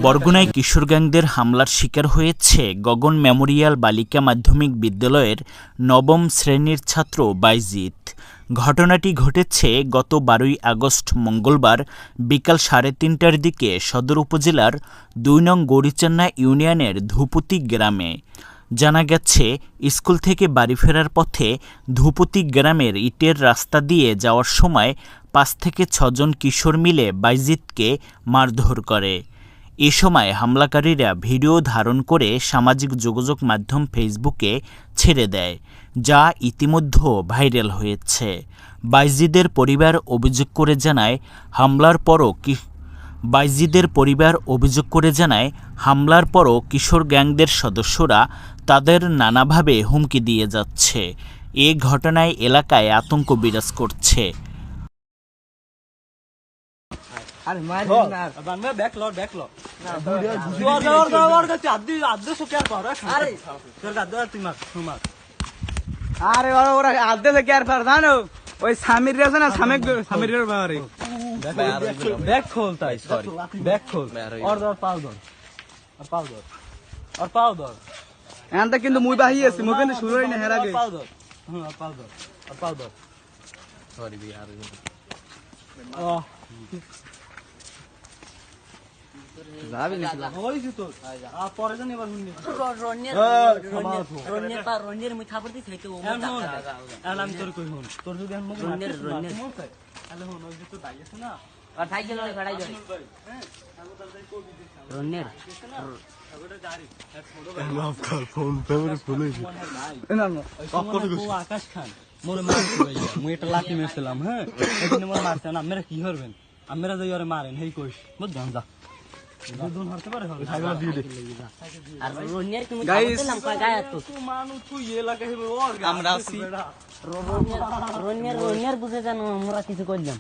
বরগুনায় কিশোর গ্যাংদের হামলার শিকার হয়েছে গগন মেমোরিয়াল বালিকা মাধ্যমিক বিদ্যালয়ের নবম শ্রেণীর ছাত্র বাইজিৎ। ঘটনাটি ঘটেছে গত 12ই আগস্ট মঙ্গলবার বিকাল 3:30টার দিকে সদর উপজেলার 2 নং গৌরীচান্না ইউনিয়নের ধুপুতি গ্রামে। জানা গেছে, স্কুল থেকে বাড়ি ফেরার পথে ধুপুতি গ্রামের ইটের রাস্তা দিয়ে যাওয়ার সময় 5 থেকে 6 জন কিশোর মিলে বাইজিৎকে মারধর করে। এ সময় হামলাকারীরা ভিডিও ধারণ করে সামাজিক যোগাযোগ মাধ্যম ফেসবুকে ছেড়ে দেয়, যা ইতিমধ্যে ভাইরাল হয়েছে। বাইজিদের পরিবার অভিযোগ করে জানায়, হামলার পরও কিশোর গ্যাংদের সদস্যরা তাদের নানাভাবে হুমকি দিয়ে যাচ্ছে। এ ঘটনায় এলাকায় আতঙ্ক বিরাজ করছে। ওই সামির আছে না, সামিরের বাড়ি ব্যাগ খোল, তাই ব্যাগ খোল, এখানটা কিন্তু মুই বাহি আছি, মুই কিন্তু শুরু হই না হের আগে। যাবি না হইছি তো পরে জানি এবার হুন্নি রন্নের মুই খাবার দিই খাইতে ও আমি তোর কই হুন তোর যদি আমি রন্নের তাহলে হুন ওই যে তো দাই আছে না আর দাই গেল গাড়াই যাই রন্নের আগোটা গাড়ি লাভ কর ফোন পেমেন্ট ফুলেছি না না ও আকাশ খান মোরে মারতে ভাইয়া মুই একটা লাঠি মেরেছিলাম। হ্যাঁ এখানে মোরে মারছে না, আপনারা কি করবেন? আপনারা যাই ওরে মারেন হেই কইস বুঝছেন? যা দুধন হতে পারে হবে ছাগল দিয়ে দে আর রন্নের তুমি দিলাম কয় গায় তো মানু তুই এলাকা হবে ওর আমরা আছি রন্নের বুঝে জানো আমরা কিছু কইলাম।